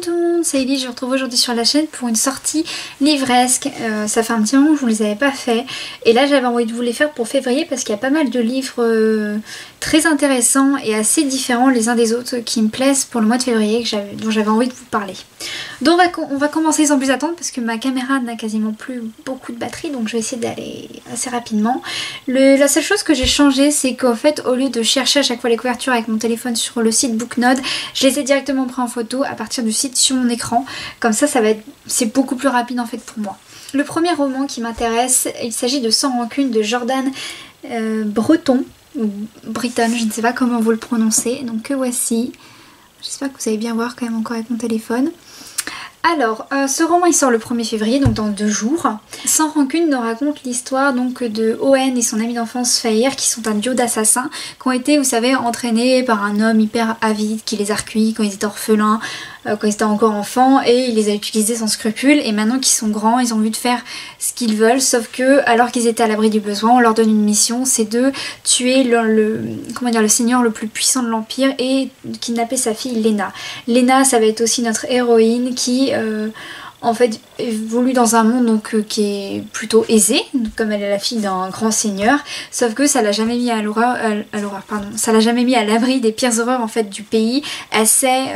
tout le monde, c'est Ellie, je vous retrouve aujourd'hui sur la chaîne pour une sortie livresque. Ça fait un petit moment que je vous les avais pas fait et là j'avais envie de vous les faire pour février parce qu'il y a pas mal de livres très intéressants et assez différents les uns des autres qui me plaisent pour le mois de février dont j'avais envie de vous parler. Donc on va commencer sans plus attendre parce que ma caméra n'a quasiment plus beaucoup de batterie, donc je vais essayer d'aller assez rapidement. La seule chose que j'ai changé, c'est qu'en fait au lieu de chercher à chaque fois les couvertures avec mon téléphone sur le site Booknode, je les ai directement pris en photo à partir du site sur mon écran. Comme ça c'est beaucoup plus rapide en fait pour moi. Le premier roman qui m'intéresse, il s'agit de Sans rancune de Jordan Breton ou Britton, je ne sais pas comment vous le prononcez. Donc que voici. J'espère que vous allez bien voir quand même encore avec mon téléphone. Alors, ce roman il sort le 1er février, donc dans 2 jours. Sans rancune nous raconte l'histoire donc de Owen et son ami d'enfance Fahir, qui sont un duo d'assassins, qui ont été, vous savez, entraînés par un homme hyper avide qui les a recueillis quand ils étaient orphelins, quand ils étaient encore enfants, et il les a utilisés sans scrupule. Et maintenant qu'ils sont grands, ils ont envie de faire ce qu'ils veulent, sauf que alors qu'ils étaient à l'abri du besoin, on leur donne une mission, c'est de tuer le seigneur le plus puissant de l'Empire et de kidnapper sa fille Lena. Lena, ça va être aussi notre héroïne qui en fait évolue dans un monde donc qui est plutôt aisé, comme elle est la fille d'un grand seigneur, sauf que ça l'a jamais mis ça l'a jamais mis à l'abri des pires horreurs en fait du pays. Elle sait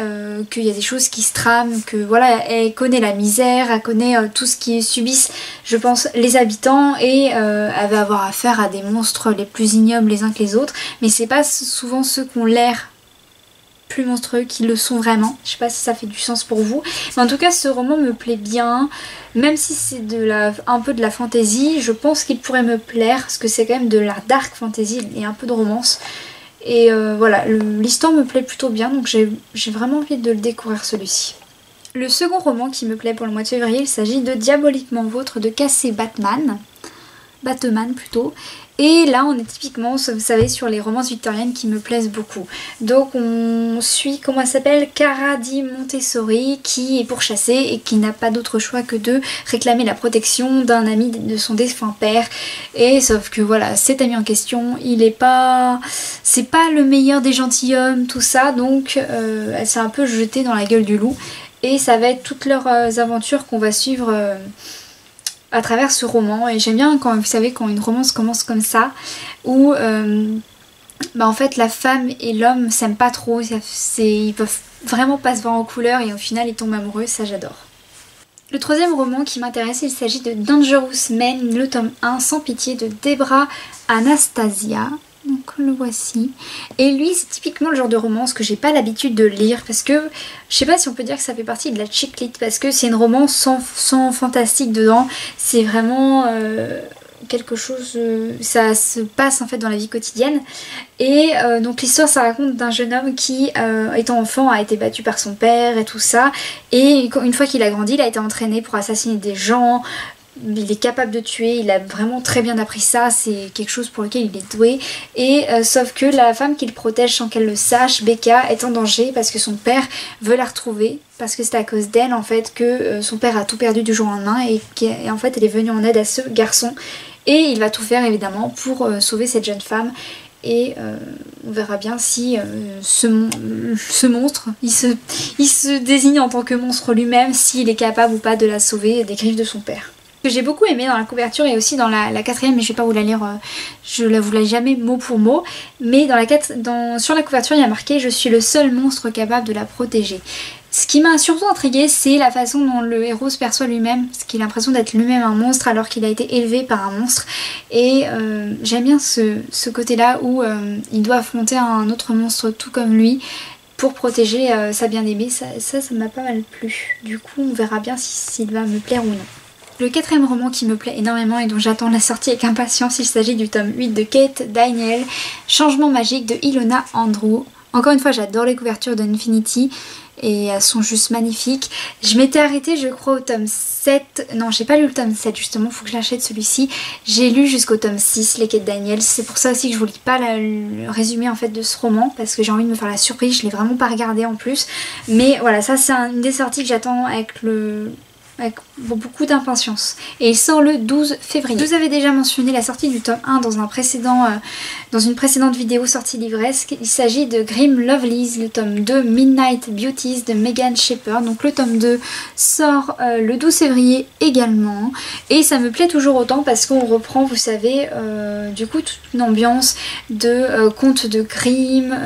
qu'il y a des choses qui se trament, que voilà, elle connaît la misère, elle connaît tout ce qui subissent, je pense, les habitants, et elle va avoir affaire à des monstres les plus ignobles les uns que les autres, mais c'est pas souvent ceux qui ont l'air plus monstrueux qui le sont vraiment. Je sais pas si ça fait du sens pour vous, mais en tout cas ce roman me plaît bien, même si c'est un peu de la fantasy. Je pense qu'il pourrait me plaire parce que c'est quand même de la dark fantasy et un peu de romance, et voilà, l'histoire me plaît plutôt bien, donc j'ai vraiment envie de le découvrir celui-ci. Le second roman qui me plaît pour le mois de février, il s'agit de Diaboliquement Vôtre de Casey Bateman plutôt. Et là on est typiquement, vous savez, sur les romances victoriennes qui me plaisent beaucoup. Donc on suit, comment elle s'appelle, Cara di Montessori, qui est pourchassée et qui n'a pas d'autre choix que de réclamer la protection d'un ami de son défunt père. Et sauf que voilà, cet ami en question, c'est pas le meilleur des gentilshommes, tout ça, donc elle s'est un peu jetée dans la gueule du loup. Et ça va être toutes leurs aventures qu'on va suivre à travers ce roman. Et j'aime bien quand, vous savez, quand une romance commence comme ça, où en fait la femme et l'homme s'aiment pas trop, ils peuvent vraiment pas se voir en couleur et au final ils tombent amoureux, ça j'adore. Le troisième roman qui m'intéresse, il s'agit de Dangerous Men, le tome 1, Sans pitié de Debra Anastasia. Donc le voici. Et lui c'est typiquement le genre de romance que j'ai pas l'habitude de lire, parce que je sais pas si on peut dire que ça fait partie de la chick lit, parce que c'est une romance sans fantastique dedans. C'est vraiment quelque chose, ça se passe en fait dans la vie quotidienne. Et donc l'histoire, ça raconte d'un jeune homme qui étant enfant a été battu par son père et tout ça, et une fois qu'il a grandi, il a été entraîné pour assassiner des gens. Il est capable de tuer, il a vraiment très bien appris ça, c'est quelque chose pour lequel il est doué. Et sauf que la femme qu'il protège sans qu'elle le sache, Becca, est en danger parce que son père veut la retrouver, parce que c'est à cause d'elle en fait que son père a tout perdu du jour au lendemain, et en fait elle est venue en aide à ce garçon, et il va tout faire évidemment pour sauver cette jeune femme. Et on verra bien si ce monstre, il se désigne en tant que monstre lui-même, s'il est capable ou pas de la sauver des griffes de son père. Que j'ai beaucoup aimé dans la couverture et aussi dans la quatrième, mais je vais pas vous la lire, je la vous la lis jamais mot pour mot, mais sur la couverture il y a marqué « Je suis le seul monstre capable de la protéger ». Ce qui m'a surtout intriguée, c'est la façon dont le héros se perçoit lui-même, parce qu'il a l'impression d'être lui-même un monstre alors qu'il a été élevé par un monstre. Et j'aime bien ce côté-là où il doit affronter un autre monstre tout comme lui pour protéger sa bien-aimée. Ça m'a pas mal plu. Du coup on verra bien s'il va me plaire ou non. Le quatrième roman qui me plaît énormément et dont j'attends la sortie avec impatience, il s'agit du tome 8 de Kate Daniel, Changement magique de Ilona Andrew. Encore une fois, j'adore les couvertures d'Infinity et elles sont juste magnifiques. Je m'étais arrêtée, je crois, au tome 7. Non, j'ai pas lu le tome 7 justement, faut que je l'achète celui-ci. J'ai lu jusqu'au tome 6, les Kate Daniel. C'est pour ça aussi que je vous lis pas le résumé en fait de ce roman, parce que j'ai envie de me faire la surprise, je l'ai vraiment pas regardé en plus. Mais voilà, ça c'est une des sorties que j'attends avec beaucoup d'impatience. Et il sort le 12 février. Je vous avais déjà mentionné la sortie du tome 1 dans une précédente vidéo sortie livresque. Il s'agit de Grim Lovelies, le tome 2 Midnight Beauties de Megan Shepherd. Donc le tome 2 sort le 12 février également. Et ça me plaît toujours autant parce qu'on reprend, vous savez, du coup toute une ambiance de contes de Grimm,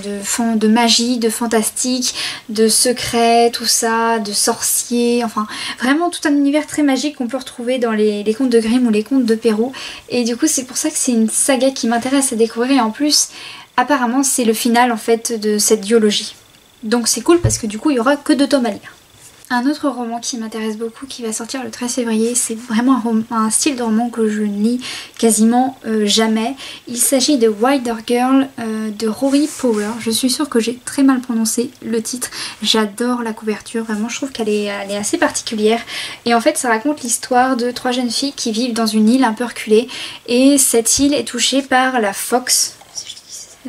de magie, de fantastique, de secrets, tout ça, de sorciers, enfin vraiment tout un univers très magique qu'on peut retrouver dans les contes de Grimm ou les contes de Perrault. Et du coup c'est pour ça que c'est une saga qui m'intéresse à découvrir, et en plus apparemment c'est le final en fait de cette duologie. Donc c'est cool parce que du coup il y aura que 2 tomes à lire. Un autre roman qui m'intéresse beaucoup qui va sortir le 13 février, c'est vraiment un style de roman que je ne lis quasiment jamais. Il s'agit de Wilder Girl de Rory Power. Je suis sûre que j'ai très mal prononcé le titre. J'adore la couverture, vraiment je trouve qu'elle est assez particulière. Et en fait ça raconte l'histoire de 3 jeunes filles qui vivent dans une île un peu reculée. Et cette île est touchée par la fox.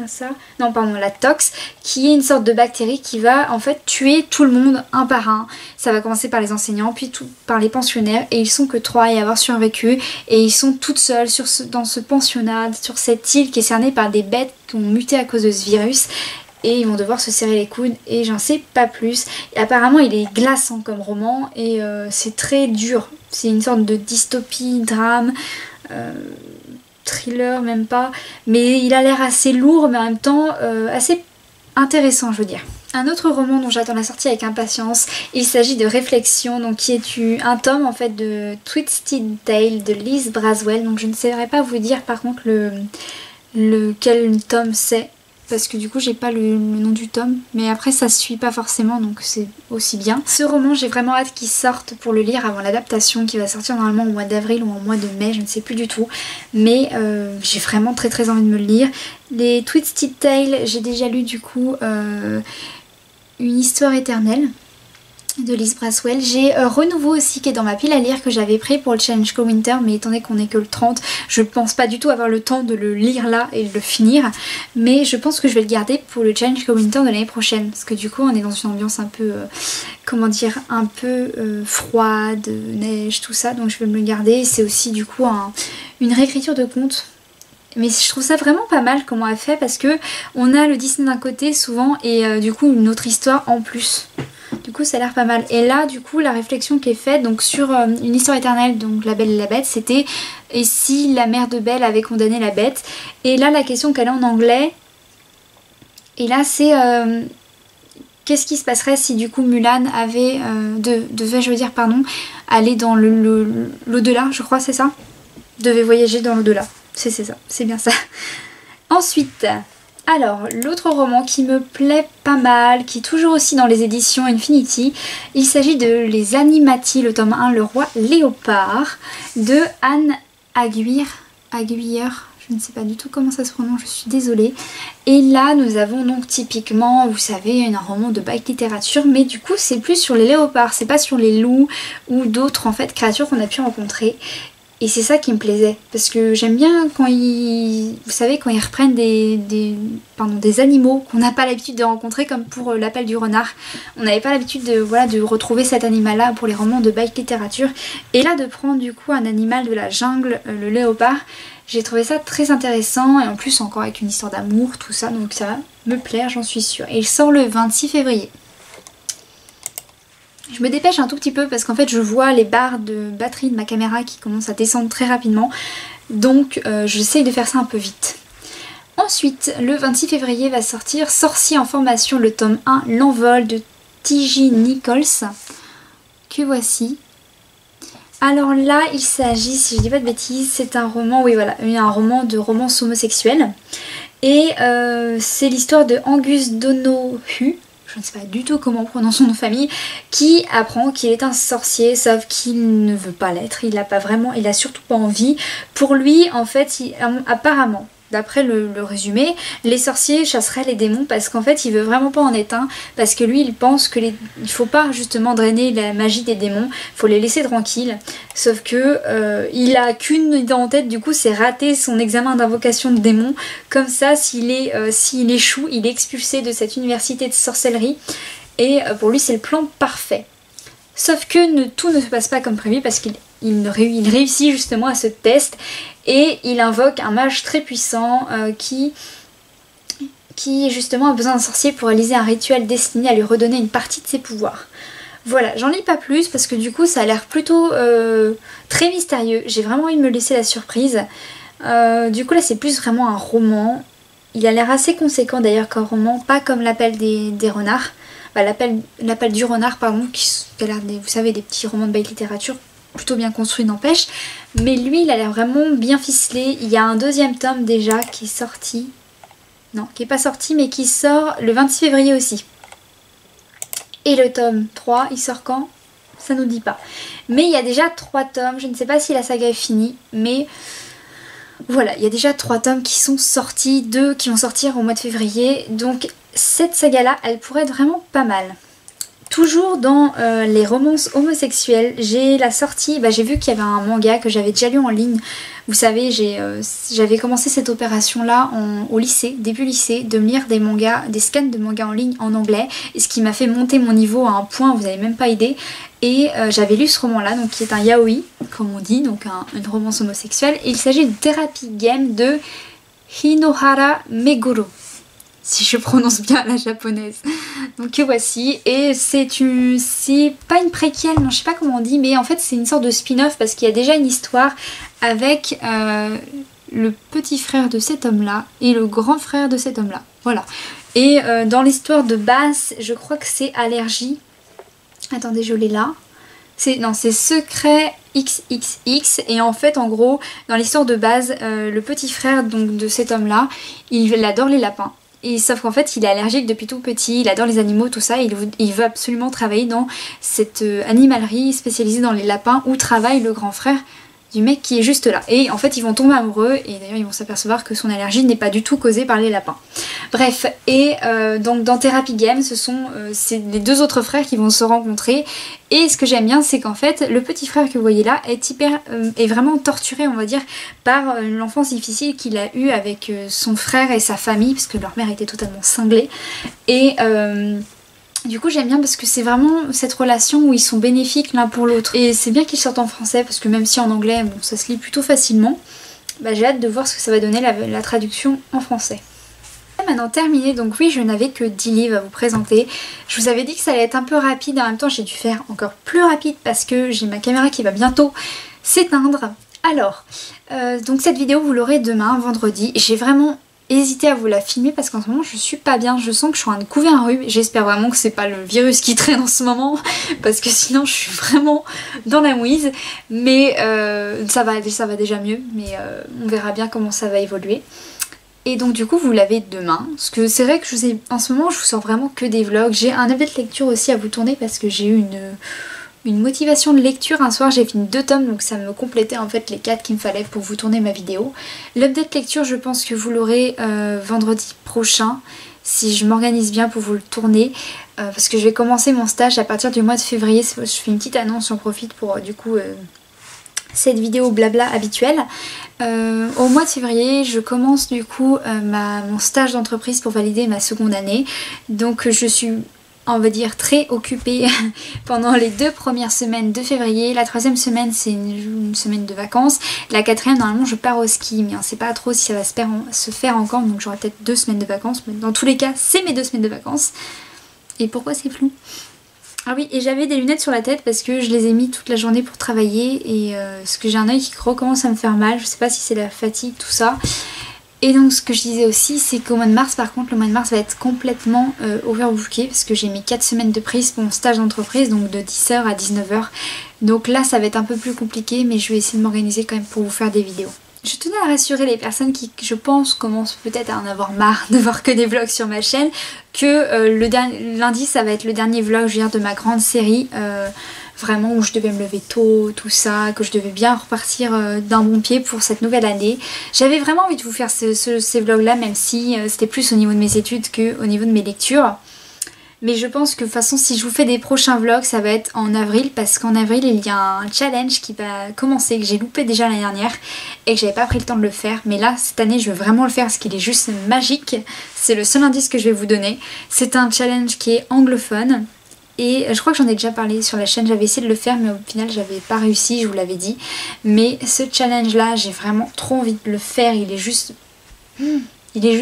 Ça. Non pardon, la tox, qui est une sorte de bactérie qui va en fait tuer tout le monde un par un. Ça va commencer par les enseignants, puis par les pensionnaires, et ils sont que 3 à y avoir survécu, et ils sont toutes seules dans ce pensionnat, sur cette île qui est cernée par des bêtes qui ont muté à cause de ce virus, et ils vont devoir se serrer les coudes, et j'en sais pas plus. Et apparemment il est glaçant comme roman, et c'est très dur, c'est une sorte de dystopie, drame, thriller même pas, mais il a l'air assez lourd mais en même temps assez intéressant je veux dire. Un autre roman dont j'attends la sortie avec impatience, il s'agit de Réflexion, donc qui est un tome en fait de Twisted Tale de Liz Braswell, donc je ne saurais pas vous dire par contre quel tome c'est, parce que du coup j'ai pas le nom du tome, mais après ça se suit pas forcément donc c'est aussi bien. Ce roman j'ai vraiment hâte qu'il sorte pour le lire avant l'adaptation qui va sortir normalement au mois d'avril ou au mois de mai, je ne sais plus du tout, mais j'ai vraiment très envie de me le lire. Les Twisted Tale, j'ai déjà lu du coup Une histoire éternelle de Liz Braswell. J'ai Renouveau aussi qui est dans ma pile à lire, que j'avais pris pour le challenge Co-Winter, mais étant donné qu'on est que le 30, je pense pas du tout avoir le temps de le lire là et de le finir, mais je pense que je vais le garder pour le challenge Co-Winter de l'année prochaine, parce que du coup on est dans une ambiance un peu comment dire, un peu froide, neige, tout ça, donc je vais me le garder. C'est aussi du coup une réécriture de contes. Mais je trouve ça vraiment pas mal comment elle fait, parce que on a le Disney d'un côté souvent et du coup une autre histoire en plus. Du coup ça a l'air pas mal. Et là du coup la réflexion qui est faite donc sur Une histoire éternelle, donc La Belle et la Bête, c'était et si la mère de Belle avait condamné la bête. Et là la question qu'elle a en anglais, et là c'est qu'est-ce qui se passerait si du coup Mulan avait devait je veux dire pardon aller dans l'au-delà, je crois c'est ça, devait voyager dans l'au-delà. C'est ça, c'est bien ça. Ensuite, alors l'autre roman qui me plaît pas mal, qui est toujours aussi dans les éditions Infinity, il s'agit de Les Animati, le tome 1, Le Roi Léopard, de Anne Aguirre, je ne sais pas du tout comment ça se prononce, je suis désolée. Et là nous avons donc typiquement, vous savez, un roman de bac littérature, mais du coup c'est plus sur les léopards, c'est pas sur les loups ou d'autres en fait créatures qu'on a pu rencontrer. Et c'est ça qui me plaisait, parce que j'aime bien quand vous savez, quand ils reprennent des animaux qu'on n'a pas l'habitude de rencontrer, comme pour L'Appel du renard. On n'avait pas l'habitude de retrouver cet animal-là pour les romans de bac littérature. Et là, de prendre du coup un animal de la jungle, le léopard, j'ai trouvé ça très intéressant. Et en plus, encore avec une histoire d'amour, tout ça, donc ça va me plaire, j'en suis sûre. Et il sort le 26 février. Je me dépêche un tout petit peu parce qu'en fait je vois les barres de batterie de ma caméra qui commencent à descendre très rapidement, donc j'essaye de faire ça un peu vite. Ensuite, le 26 février va sortir Sorcier en formation, le tome 1, L'envol de T.J. Nichols, que voici. Alors là il s'agit, si je dis pas de bêtises, c'est un roman, oui voilà, un roman de romance homosexuelle, et c'est l'histoire de Angus Donoghue, je ne sais pas du tout comment on prononce son nom de famille, qui apprend qu'il est un sorcier, sauf qu'il ne veut pas l'être, il a surtout pas envie. Pour lui, en fait, apparemment, d'après le résumé, les sorciers chasseraient les démons parce qu'en fait, il veut vraiment pas en être un, parce que lui, il pense que il faut pas justement drainer la magie des démons, faut les laisser tranquilles. Sauf que il a qu'une idée en tête, du coup, c'est rater son examen d'invocation de démons. Comme ça, s'il échoue, il est expulsé de cette université de sorcellerie. Et pour lui, c'est le plan parfait. Sauf que tout ne se passe pas comme prévu parce qu'il réussit justement à ce test et il invoque un mage très puissant qui justement a besoin d'un sorcier pour réaliser un rituel destiné à lui redonner une partie de ses pouvoirs. Voilà, j'en lis pas plus parce que du coup ça a l'air plutôt très mystérieux. J'ai vraiment envie de me laisser la surprise. Du coup là c'est plus vraiment un roman. Il a l'air assez conséquent d'ailleurs qu'un roman, pas comme l'appel des renards. Bah, l'appel du renard pardon, qui a l'air vous savez des petits romans de bail littérature plutôt bien construits n'empêche. Mais lui il a l'air vraiment bien ficelé. Il y a un deuxième tome déjà qui est sorti. Non, qui n'est pas sorti mais qui sort le 26 février aussi. Et le tome 3, il sort quand? Ça nous dit pas. Mais il y a déjà 3 tomes, je ne sais pas si la saga est finie, mais voilà, il y a déjà 3 tomes qui sont sortis, 2 qui vont sortir au mois de février. Donc cette saga-là, elle pourrait être vraiment pas mal. Toujours dans les romances homosexuelles, j'ai la sortie, j'ai vu qu'il y avait un manga que j'avais déjà lu en ligne. Vous savez, j'avais commencé cette opération-là au lycée, début lycée, de me lire des mangas, des scans de mangas en ligne en anglais, et ce qui m'a fait monter mon niveau à un point, vous n'avez même pas idée. Et j'avais lu ce roman-là, donc qui est un yaoi, comme on dit, donc une romance homosexuelle. Et il s'agit de Therapy Game de Hinohara Meguro, si je prononce bien la japonaise. Donc voici, et c'est pas une préquelle, non je sais pas comment on dit, mais en fait c'est une sorte de spin-off parce qu'il y a déjà une histoire avec le petit frère de cet homme-là et le grand frère de cet homme-là. Voilà. Et dans l'histoire de base, je crois que c'est Allergie. Attendez, je l'ai là. C'est Secret XXX et en fait en gros dans l'histoire de base le petit frère donc de cet homme là il adore les lapins. Et sauf qu'en fait il est allergique depuis tout petit, il adore les animaux, tout ça, il veut absolument travailler dans cette animalerie spécialisée dans les lapins où travaille le grand frère du mec qui est juste là. Et en fait ils vont tomber amoureux et d'ailleurs ils vont s'apercevoir que son allergie n'est pas du tout causée par les lapins. Bref, et donc dans Therapy Game c'est les 2 autres frères qui vont se rencontrer. Et ce que j'aime bien c'est qu'en fait le petit frère que vous voyez là est vraiment torturé on va dire par l'enfance difficile qu'il a eue avec son frère et sa famille parce que leur mère était totalement cinglée. Et du coup j'aime bien parce que c'est vraiment cette relation où ils sont bénéfiques l'un pour l'autre. Et c'est bien qu'ils sortent en français parce que même si en anglais bon, ça se lit plutôt facilement, j'ai hâte de voir ce que ça va donner la traduction en français. Maintenant terminé, donc oui je n'avais que 10 livres à vous présenter. Je vous avais dit que ça allait être un peu rapide, en même temps j'ai dû faire encore plus rapide parce que j'ai ma caméra qui va bientôt s'éteindre. Alors, donc cette vidéo vous l'aurez demain, vendredi. J'ai vraiment hésité à vous la filmer parce qu'en ce moment je suis pas bien, je sens que je suis en train de couver un rhume. J'espère vraiment que c'est pas le virus qui traîne en ce moment parce que sinon je suis vraiment dans la mouise. Mais ça va déjà mieux, mais on verra bien comment ça va évoluer. Et donc du coup vous l'avez demain, parce que c'est vrai que en ce moment je vous sors vraiment que des vlogs. J'ai un update lecture aussi à vous tourner parce que j'ai eu une motivation de lecture. Un soir j'ai fini 2 tomes donc ça me complétait en fait les 4 qu'il me fallait pour vous tourner ma vidéo. L'update lecture je pense que vous l'aurez vendredi prochain si je m'organise bien pour vous le tourner. Parce que je vais commencer mon stage à partir du mois de février. Je fais une petite annonce, j'en profite pour du coup... cette vidéo blabla habituelle. Au mois de février je commence du coup mon stage d'entreprise pour valider ma seconde année, donc je suis on va dire très occupée pendant les 2 premières semaines de février. La 3e semaine c'est une semaine de vacances, la 4e normalement je pars au ski mais on sait pas trop si ça va se faire encore, donc j'aurai peut-être 2 semaines de vacances, mais dans tous les cas c'est mes 2 semaines de vacances. Et pourquoi c'est flou? Ah oui, et j'avais des lunettes sur la tête parce que je les ai mis toute la journée pour travailler et parce que j'ai un œil qui recommence à me faire mal, je sais pas si c'est la fatigue, tout ça. Et donc ce que je disais aussi c'est qu'au mois de mars par contre, le mois de mars va être complètement overbooké parce que j'ai mis 4 semaines de prise pour mon stage d'entreprise, donc de 10h à 19h. Donc là ça va être un peu plus compliqué mais je vais essayer de m'organiser quand même pour vous faire des vidéos. Je tenais à rassurer les personnes qui, je pense, commencent peut-être à en avoir marre de voir que des vlogs sur ma chaîne, que lundi ça va être le dernier vlog je veux dire, de ma grande série, vraiment où je devais me lever tôt, tout ça, que je devais bien repartir d'un bon pied pour cette nouvelle année. J'avais vraiment envie de vous faire ces vlogs là, même si c'était plus au niveau de mes études qu'au niveau de mes lectures. Mais je pense que de toute façon si je vous fais des prochains vlogs ça va être en avril parce qu'en avril il y a un challenge qui va commencer que j'ai loupé déjà l'année dernière et que j'avais pas pris le temps de le faire. Mais là cette année je veux vraiment le faire parce qu'il est juste magique. C'est le seul indice que je vais vous donner. C'est un challenge qui est anglophone Et je crois que j'en ai déjà parlé sur la chaîne, j'avais essayé de le faire mais au final j'avais pas réussi, je vous l'avais dit. Mais ce challenge là, j'ai vraiment trop envie de le faire, il est juste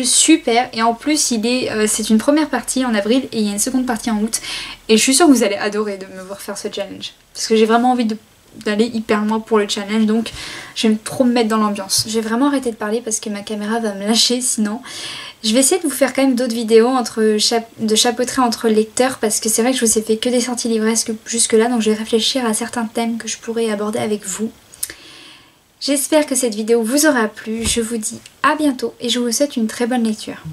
super. Et en plus c'est une première partie en avril et il y a une seconde partie en août. Et je suis sûre que vous allez adorer de me voir faire ce challenge. Parce que j'ai vraiment envie d'aller hyper loin pour le challenge, donc je vais trop me mettre dans l'ambiance. Je vais vraiment arrêter de parler parce que ma caméra va me lâcher sinon. Je vais essayer de vous faire quand même d'autres vidéos de chapeauter entre lecteurs parce que c'est vrai que je vous ai fait que des sorties livresques jusque là, donc je vais réfléchir à certains thèmes que je pourrais aborder avec vous. J'espère que cette vidéo vous aura plu, je vous dis à bientôt et je vous souhaite une très bonne lecture.